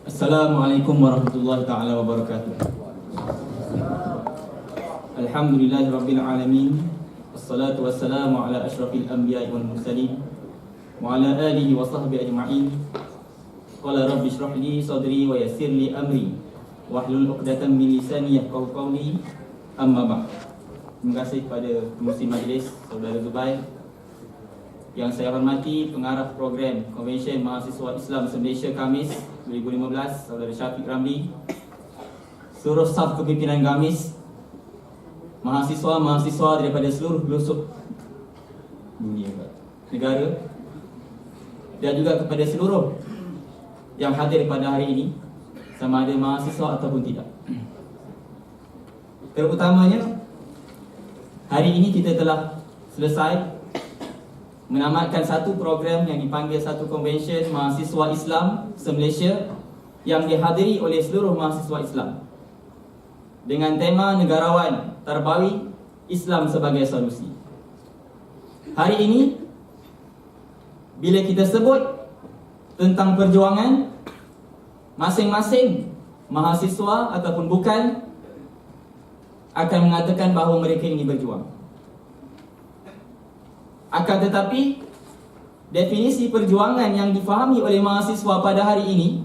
Assalamualaikum warahmatullahi taala wabarakatuh. Alhamdulillahi rabbil alamin. Wassalatu wassalamu ala asyrafil anbiya'i wal mursalin wa ala alihi wa sahbihi ajma'in. Qala rabbi shrah li sadri wa yassir li amri wahlul 'uqdatam min lisani yafqahu qawli. Amma ba'd. Terima kasih kepada pengerusi majlis Saudara Zubair. Yang saya hormati pengarah program Konvensyen Mahasiswa Islam se-Malaysia Khamis 2015 Saudara Syafiq Ramli, seluruh staf kepimpinan Khamis, mahasiswa-mahasiswa daripada seluruh pelosok dunia negara, dan juga kepada seluruh yang hadir pada hari ini, sama ada mahasiswa ataupun tidak. Terutamanya, hari ini kita telah selesai menamatkan satu program yang dipanggil satu konvensyen mahasiswa Islam se-Malaysia yang dihadiri oleh seluruh mahasiswa Islam dengan tema negarawan tarbawi Islam sebagai solusi. Hari ini bila kita sebut tentang perjuangan, masing-masing mahasiswa ataupun bukan akan mengatakan bahawa mereka ini berjuang. Akan tetapi, definisi perjuangan yang difahami oleh mahasiswa pada hari ini,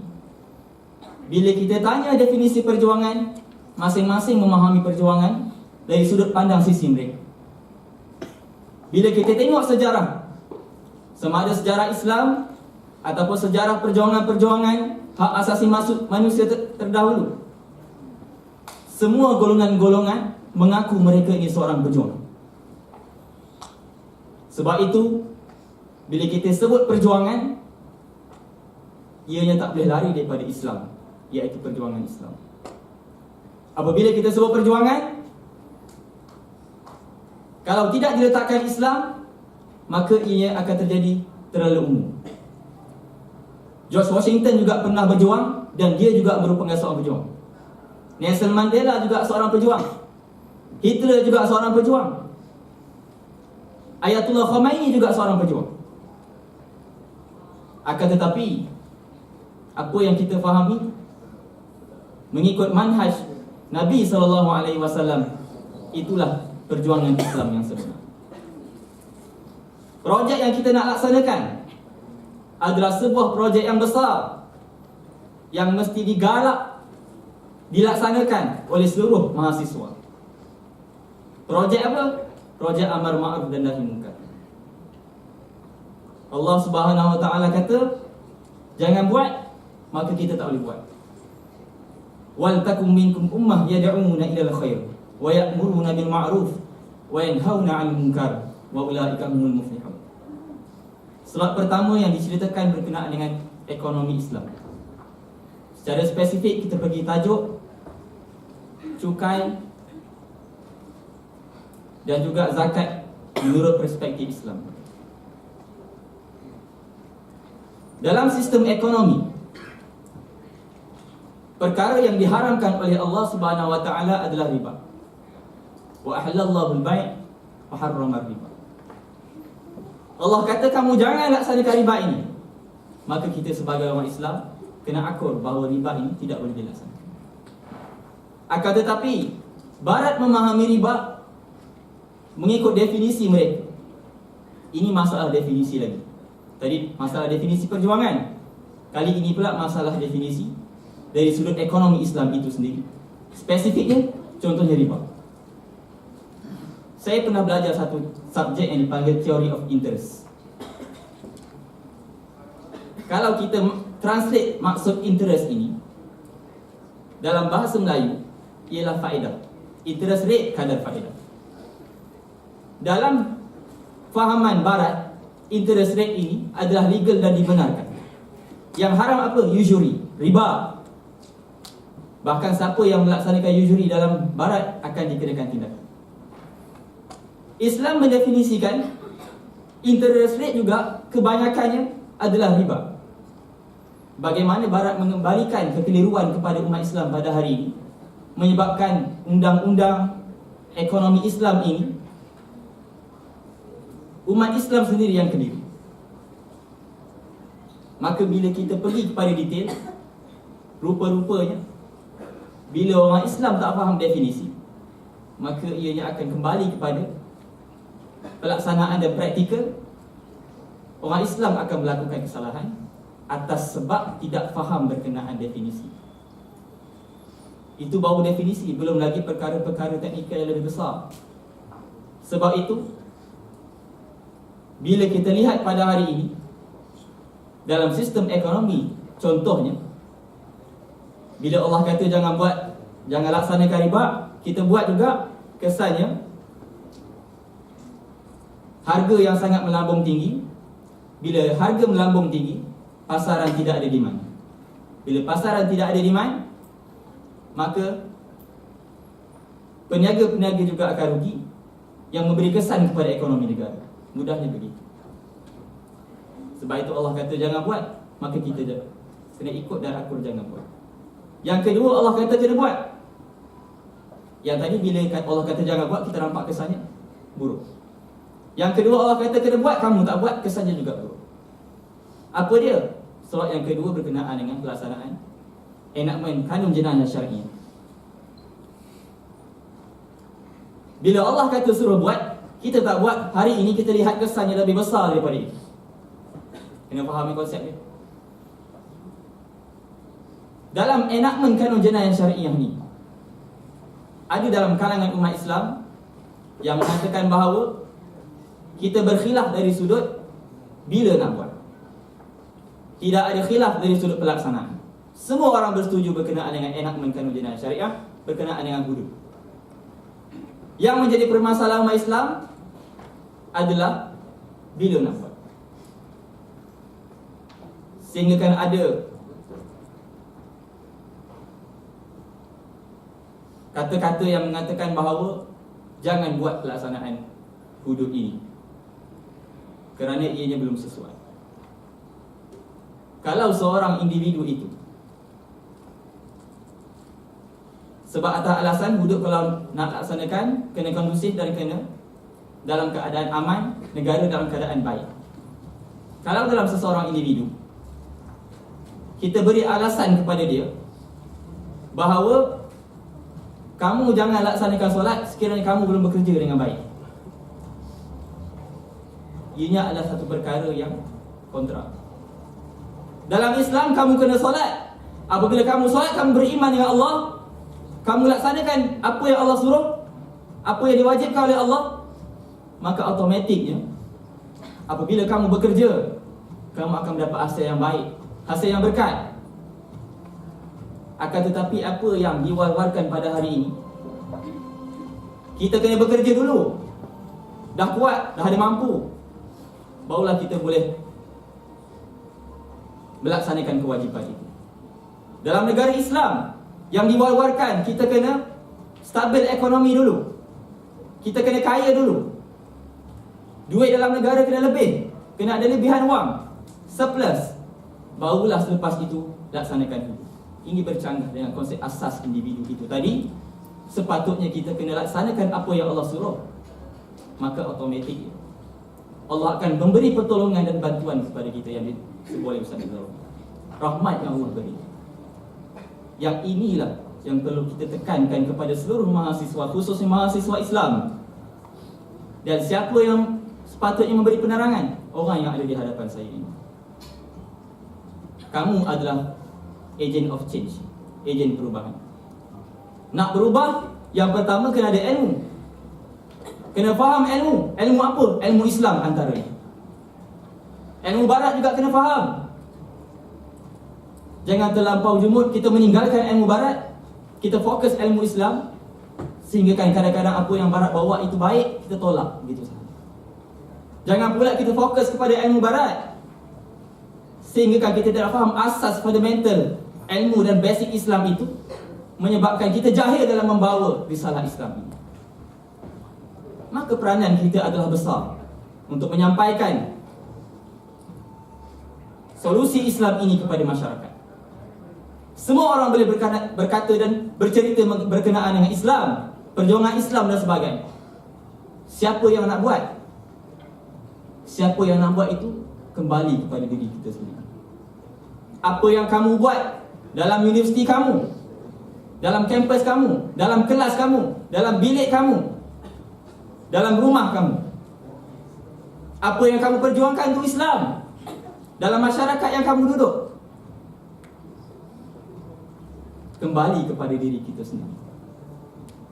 bila kita tanya definisi perjuangan, masing-masing memahami perjuangan dari sudut pandang sisi mereka. Bila kita tengok sejarah, sama ada sejarah Islam ataupun sejarah perjuangan-perjuangan hak asasi manusia terdahulu, semua golongan-golongan mengaku mereka ini seorang pejuang. Sebab itu, bila kita sebut perjuangan, ianya tak boleh lari daripada Islam, iaitu perjuangan Islam. Apabila kita sebut perjuangan, kalau tidak diletakkan Islam, maka ia akan terjadi terlalu umum. George Washington juga pernah berjuang, dan dia juga merupakan seorang pejuang. Nelson Mandela juga seorang pejuang. Hitler juga seorang pejuang. Ayatullah Khomeini juga seorang pejuang. Akan tetapi, apa yang kita fahami mengikut manhaj Nabi SAW, itulah perjuangan Islam yang sebenar. Projek yang kita nak laksanakan adalah sebuah projek yang besar yang mesti digalak, dilaksanakan oleh seluruh mahasiswa. Projek apa? Projek amar ma'ruf dan nahi munkar. Allah Subhanahu wa taala kata, jangan buat, maka kita tak boleh buat. Wal takum minkum ummah yad'una ilal khair wa ya'muruna bil ma'ruf wa yanhauna 'anil munkar wa ulaika humul muflihun. Slot pertama yang diceritakan berkenaan dengan ekonomi Islam. Secara spesifik kita bagi tajuk cukai dan juga zakat menurut perspektif Islam. Dalam sistem ekonomi, perkara yang diharamkan oleh Allah Subhanahu wa taala adalah riba. Wa ahallallahu al-bai' wa harrama riba. Allah kata kamu jangan laksanakan riba ini. Maka kita sebagai orang Islam kena akur bahawa riba ini tidak boleh dilaksanakan. Akan tetapi, Barat memahami riba mengikut definisi mereka. Ini masalah definisi lagi. Tadi masalah definisi perjuangan, kali ini pula masalah definisi dari sudut ekonomi Islam itu sendiri. Spesifiknya, contohnya riba. Saya pernah belajar satu subjek yang dipanggil Theory of Interest. Kalau kita translate maksud interest ini dalam bahasa Melayu, ialah faedah. Interest rate kadar faedah. Dalam fahaman Barat, interest rate ini adalah legal dan dibenarkan. Yang haram apa? Usury, riba. Bahkan siapa yang melaksanakan usury dalam Barat akan dikenakan tindakan. Islam mendefinisikan interest rate juga kebanyakannya adalah riba. Bagaimana Barat mengembalikan kekeliruan kepada umat Islam pada hari ini, menyebabkan undang-undang ekonomi Islam ini umat Islam sendiri yang keliru. Maka bila kita pergi kepada detail, rupa-rupanya bila orang Islam tak faham definisi, maka ianya akan kembali kepada pelaksanaan dan praktikal. Orang Islam akan melakukan kesalahan atas sebab tidak faham berkenaan definisi. Itu baru definisi, belum lagi perkara-perkara teknikal yang lebih besar. Sebab itu, bila kita lihat pada hari ini dalam sistem ekonomi, contohnya, bila Allah kata jangan laksanakan riba, kita buat juga, kesannya harga yang sangat melambung tinggi. Bila harga melambung tinggi, pasaran tidak ada demand. Bila pasaran tidak ada demand, maka peniaga-peniaga juga akan rugi, yang memberi kesan kepada ekonomi negara. Mudahnya begitu. Sebab itu Allah kata jangan buat, maka kita kena ikut dan akur jangan buat. Yang kedua, Allah kata kena buat. Yang tadi bila Allah kata jangan buat, kita nampak kesannya buruk. Yang kedua, Allah kata kena buat, kamu tak buat, kesannya juga buruk. Apa dia? Soal yang kedua berkenaan dengan pelaksanaan enakmen kanun jenayah syar'i. Bila Allah kata suruh buat, kita tak buat, hari ini kita lihat kesannya lebih besar daripada itu. Kena fahami konsep dia. Dalam enakmen kanun jenayah syar'iyah ni, ada dalam kalangan umat Islam yang mengatakan bahawa kita berkhilaf dari sudut bila nak buat. Tidak ada khilaf dari sudut pelaksanaan. Semua orang bersetuju berkenaan dengan enakmen kanun jenayah syariah, berkenaan dengan hudud. Yang menjadi permasalahan umat Islam adalah bila nak buat. Sehingga kan ada kata-kata yang mengatakan bahawa jangan buat pelaksanaan hudud ini kerana ianya belum sesuai. Kalau seorang individu itu sebab atas alasan hudud kalau nak laksanakan kena kondusif dan kena dalam keadaan aman, negara dalam keadaan baik. Kalau dalam seseorang individu kita beri alasan kepada dia bahawa kamu jangan laksanakan solat sekiranya kamu belum bekerja dengan baik, ianya adalah satu perkara yang kontra. Dalam Islam kamu kena solat. Apabila kamu solat, kamu beriman dengan Allah, kamu laksanakan apa yang Allah suruh, apa yang diwajibkan oleh Allah, maka automatiknya apabila kamu bekerja, kamu akan mendapat hasil yang baik, hasil yang berkat. Akan tetapi apa yang diwar-warkan pada hari ini, kita kena bekerja dulu. Dah kuat, dah ada mampu, barulah kita boleh melaksanakan kewajipan itu. Dalam negara Islam yang diwar-warkan, kita kena stabil ekonomi dulu, kita kena kaya dulu, duit dalam negara kena lebih, kena ada lebihan wang, surplus, barulah selepas itu laksanakan itu. Ini bercanggah dengan konsep asas individu itu tadi. Sepatutnya kita kena laksanakan apa yang Allah suruh, maka automatik Allah akan memberi pertolongan dan bantuan kepada kita yang boleh usah ditolong. Rahmat yang Allah beri. Yang inilah yang perlu kita tekankan kepada seluruh mahasiswa, khususnya mahasiswa Islam. Dan siapa yang sepatutnya memberi penerangan? Orang yang ada di hadapan saya ini. Kamu adalah agent of change, agen perubahan. Nak berubah, yang pertama kena ada ilmu. Kena faham ilmu. Ilmu apa? Ilmu Islam antaranya. Ilmu barat juga kena faham. Jangan terlampau jumud kita meninggalkan ilmu barat, kita fokus ilmu Islam, sehingga kan kadang-kadang apa yang barat bawa itu baik, kita tolak begitu saja. Jangan pula kita fokus kepada ilmu barat, sehingga kan kita tidak faham asas fundamental ilmu dan basic Islam itu, menyebabkan kita jahil dalam membawa risalah Islam ini. Maka peranan kita adalah besar untuk menyampaikan solusi Islam ini kepada masyarakat. Semua orang boleh berkata dan bercerita berkenaan dengan Islam, perjuangan Islam dan sebagainya. Siapa yang nak buat? Siapa yang nak buat itu kembali kepada diri kita sendiri. Apa yang kamu buat dalam universiti kamu, dalam kampus kamu, dalam kelas kamu, dalam bilik kamu, dalam rumah kamu. Apa yang kamu perjuangkan untuk Islam dalam masyarakat yang kamu duduk. Kembali kepada diri kita sendiri.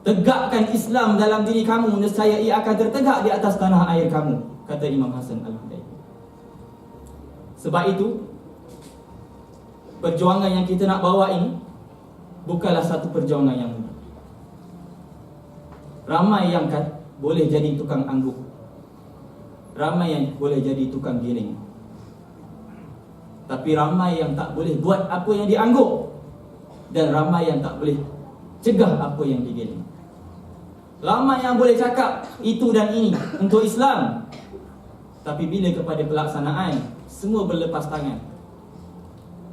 Tegakkan Islam dalam diri kamu, nescaya ia akan tertegak di atas tanah air kamu, kata Imam Hasan Al-Hudayr. Sebab itu, perjuangan yang kita nak bawa ini bukanlah satu perjuangan yang mudah. Ramai yang boleh jadi tukang angguk, ramai yang boleh jadi tukang giling, tapi ramai yang tak boleh buat apa yang diangguk, dan ramai yang tak boleh cegah apa yang digiling. Ramai yang boleh cakap itu dan ini untuk Islam, tapi bila kepada pelaksanaan, semua berlepas tangan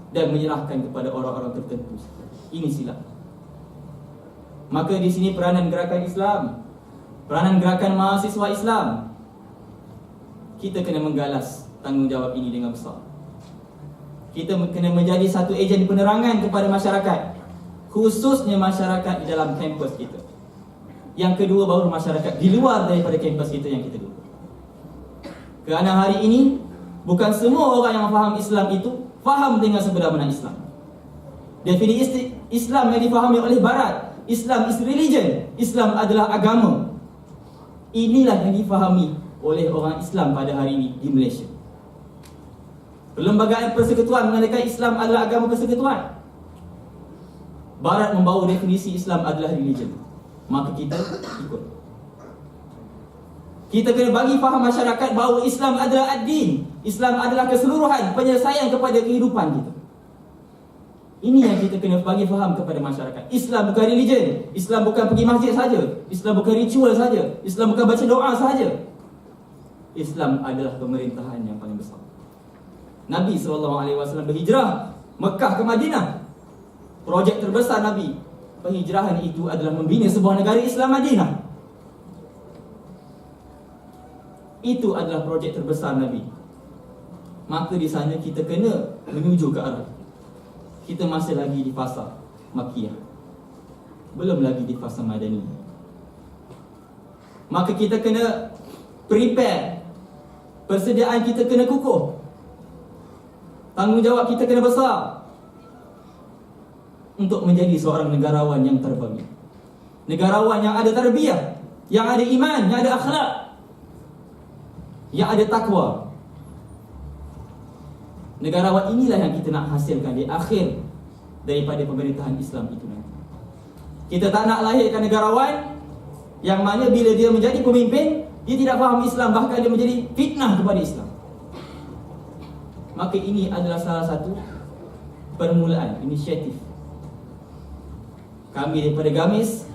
dan menyerahkan kepada orang-orang tertentu. Ini silap. Maka di sini peranan gerakan Islam, peranan gerakan mahasiswa Islam, kita kena menggalas tanggungjawab ini dengan besar. Kita kena menjadi satu ejen penerangan kepada masyarakat, khususnya masyarakat di dalam kampus kita. Yang kedua, baru masyarakat di luar daripada kampus kita yang kita duduk. Kerana hari ini bukan semua orang yang faham Islam itu faham dengan sebenar-benar Islam. Definisi Islam yang difahami oleh Barat, Islam is religion, Islam adalah agama. Inilah yang difahami oleh orang Islam pada hari ini di Malaysia. Perlembagaan Persekutuan mengatakan Islam adalah agama persekutuan. Barat membawa definisi Islam adalah religion. Maka kita ikut. Kita kena bagi faham masyarakat bahawa Islam adalah ad-din, Islam adalah keseluruhan penyelesaian kepada kehidupan kita. Ini yang kita kena bagi faham kepada masyarakat. Islam bukan religion, Islam bukan pergi masjid saja, Islam bukan ritual saja, Islam bukan baca doa saja. Islam adalah pemerintahan yang paling besar. Nabi SAW berhijrah Mekah ke Madinah. Projek terbesar Nabi penghijrahan itu adalah membina sebuah negara Islam Madinah. Itu adalah projek terbesar Nabi. Maka di sana kita kena menuju ke arah. Kita masih lagi di fasa Makkiyah, belum lagi di fasa Madani. Maka kita kena prepare. Persediaan kita kena kukuh. Tanggungjawab kita kena besar untuk menjadi seorang negarawan yang terbaik. Negarawan yang ada tarbiyah, yang ada iman, yang ada akhlak, yang ada takwa. Negarawan inilah yang kita nak hasilkan di akhir daripada pemerintahan Islam itu nanti. Kita tak nak lahirkan negarawan yang mana bila dia menjadi pemimpin, dia tidak faham Islam, bahkan dia menjadi fitnah kepada Islam. Maka ini adalah salah satu permulaan, inisiatif kami daripada Gamis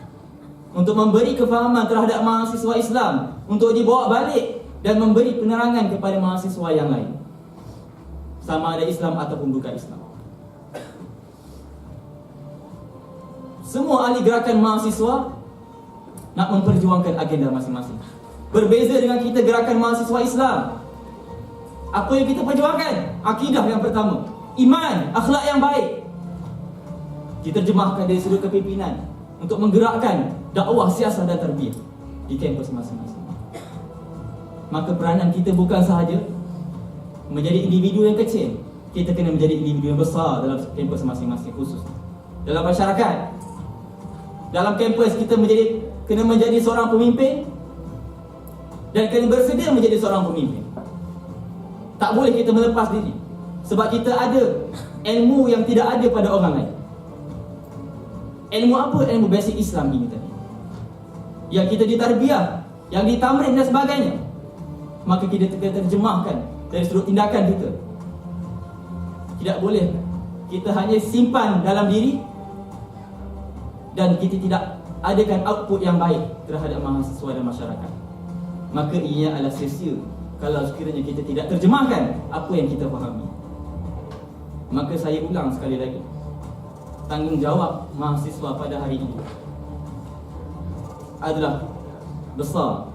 untuk memberi kefahaman terhadap mahasiswa Islam, untuk dibawa balik dan memberi penerangan kepada mahasiswa yang lain, sama ada Islam ataupun bukan Islam. Semua ahli gerakan mahasiswa nak memperjuangkan agenda masing-masing. Berbeza dengan kita gerakan mahasiswa Islam, apa yang kita perjuangkan? Akidah yang pertama, iman, akhlak yang baik. Diterjemahkan dari sudut kepimpinan untuk menggerakkan dakwah, siasat dan tarbiyah di kampus masing-masing. Maka peranan kita bukan sahaja menjadi individu yang kecil, kita kena menjadi individu yang besar dalam kampus masing-masing, khusus dalam masyarakat. Dalam kampus kita kena menjadi seorang pemimpin dan kena bersedia menjadi seorang pemimpin. Tak boleh kita melepas diri, sebab kita ada ilmu yang tidak ada pada orang lain. Ilmu apa? Ilmu basic Islam ini tadi, yang kita ditarbiyah, yang ditamrin dan sebagainya. Maka kita terjemahkan dari sudut tindakan kita. Tidak boleh kita hanya simpan dalam diri dan kita tidak adakan output yang baik terhadap mahasiswa dan masyarakat. Maka ia adalah sia-sia kalau sekiranya kita tidak terjemahkan apa yang kita fahami. Maka saya ulang sekali lagi, tanggungjawab mahasiswa pada hari ini adalah besar.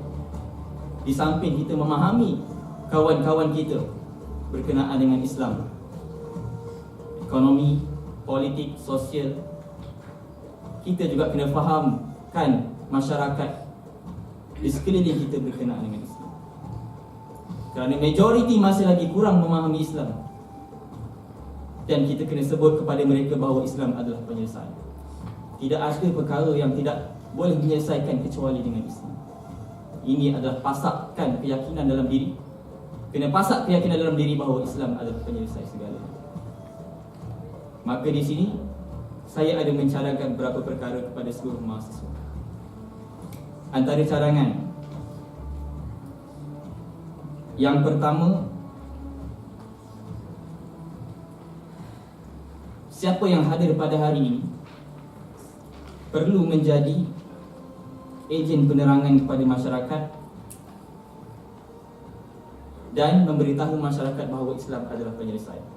Di samping kita memahami kawan-kawan kita berkenaan dengan Islam, ekonomi, politik, sosial, kita juga kena fahamkan masyarakat di sekeliling kita berkenaan dengan Islam. Kerana majoriti masih lagi kurang memahami Islam, dan kita kena sebut kepada mereka bahawa Islam adalah penyelesaian. Tidak ada perkara yang tidak boleh menyelesaikan kecuali dengan Islam. Ini adalah pasakkan keyakinan dalam diri. Kena pasak keyakinan dalam diri bahawa Islam adalah penyelesai segala. Maka di sini saya ada mencadangkan beberapa perkara kepada seluruh mahasiswa. Antara cadangan yang pertama, siapa yang hadir pada hari ini perlu menjadi ejen penerangan kepada masyarakat dan memberitahu masyarakat bahawa Islam adalah penyelesaian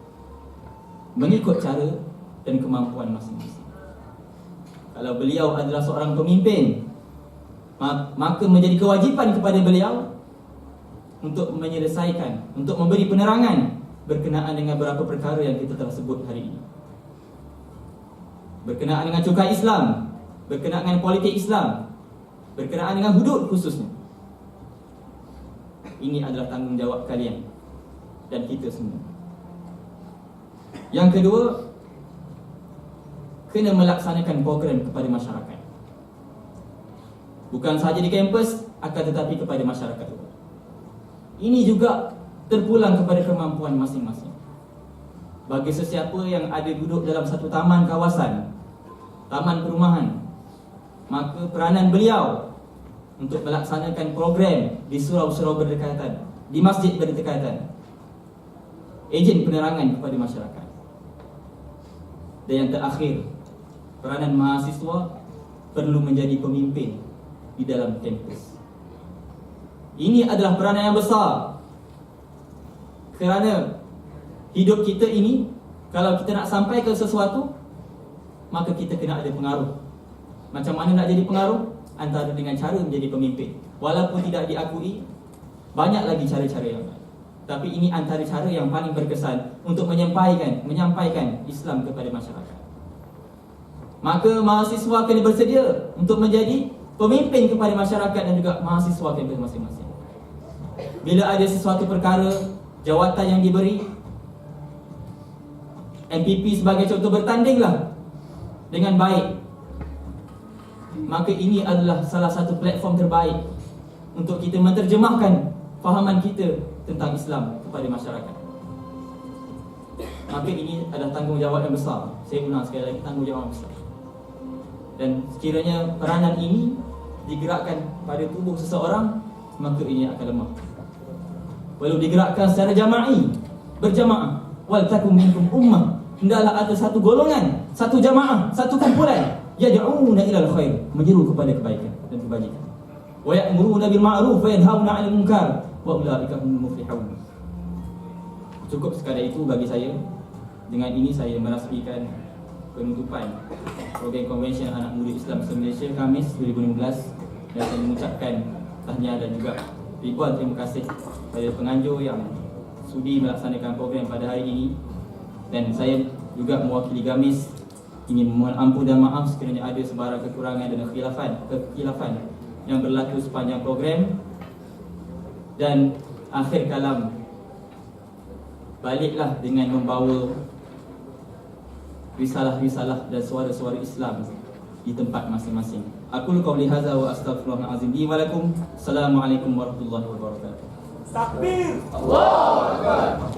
mengikut cara dan kemampuan masing-masing. Kalau beliau adalah seorang pemimpin, maka menjadi kewajipan kepada beliau untuk menyelesaikan, untuk memberi penerangan berkenaan dengan beberapa perkara yang kita telah sebut hari ini. Berkenaan dengan cukai Islam, berkenaan dengan politik Islam, berkenaan dengan hudud khususnya. Ini adalah tanggungjawab kalian dan kita semua. Yang kedua, kena melaksanakan program kepada masyarakat. Bukan sahaja di kampus, akan tetapi kepada masyarakat luar. Ini juga terpulang kepada kemampuan masing-masing. Bagi sesiapa yang ada duduk dalam satu taman kawasan, taman perumahan, maka peranan beliau untuk melaksanakan program di surau-surau berdekatan, di masjid berdekatan, ejen penerangan kepada masyarakat. Dan yang terakhir, peranan mahasiswa perlu menjadi pemimpin di dalam kampus. Ini adalah peranan yang besar, kerana hidup kita ini, kalau kita nak sampai ke sesuatu, maka kita kena ada pengaruh. Macam mana nak jadi pengaruh? Antara dengan cara menjadi pemimpin. Walaupun tidak diakui, banyak lagi cara-cara yang lain. Tapi ini antara cara yang paling berkesan untuk menyampaikan Islam kepada masyarakat. Maka mahasiswa kena bersedia untuk menjadi pemimpin kepada masyarakat dan juga mahasiswa kampus masing-masing. Bila ada sesuatu perkara, jawatan yang diberi, MPP sebagai contoh, bertandinglah dengan baik. Maka ini adalah salah satu platform terbaik untuk kita menterjemahkan fahaman kita tentang Islam kepada masyarakat. Maka ini adalah tanggungjawab yang besar. Saya ulang sekali lagi, tanggungjawab yang besar. Dan sekiranya peranan ini digerakkan pada tubuh seseorang, maka ini akan lemah. Perlu digerakkan secara jama'i, berjamaah. Wal takum minkum ummah, hendaklah ada satu golongan, satu jamaah, satu kumpulan, yad'una ilal khair, menyeru kepada kebaikan dan kebajikan. Wa ya'muruna bil ma'ruf wa yanhauna 'anil munkar wa ulaika humul muflihun. Cukup sekadar itu bagi saya. Dengan ini saya merasmikan penutupan program Konvensyen Anak Muda Islam se-Malaysia Khamis 2015, dan saya mengucapkan tahniah dan juga ribuan terima kasih kepada penganjur yang sudi melaksanakan program pada hari ini. Dan saya juga mewakili Gamis ingin memohon ampun dan maaf sekiranya ada sebarang kekurangan dan kekhilafan yang berlaku sepanjang program. Dan akhir kalam, baliklah dengan membawa risalah-risalah dan suara-suara Islam di tempat masing-masing. Aku qauli hadza wa astaghfirullahal azim li wa lakum. Assalamualaikum warahmatullahi wabarakatuh. Takbir! Allahu Akbar!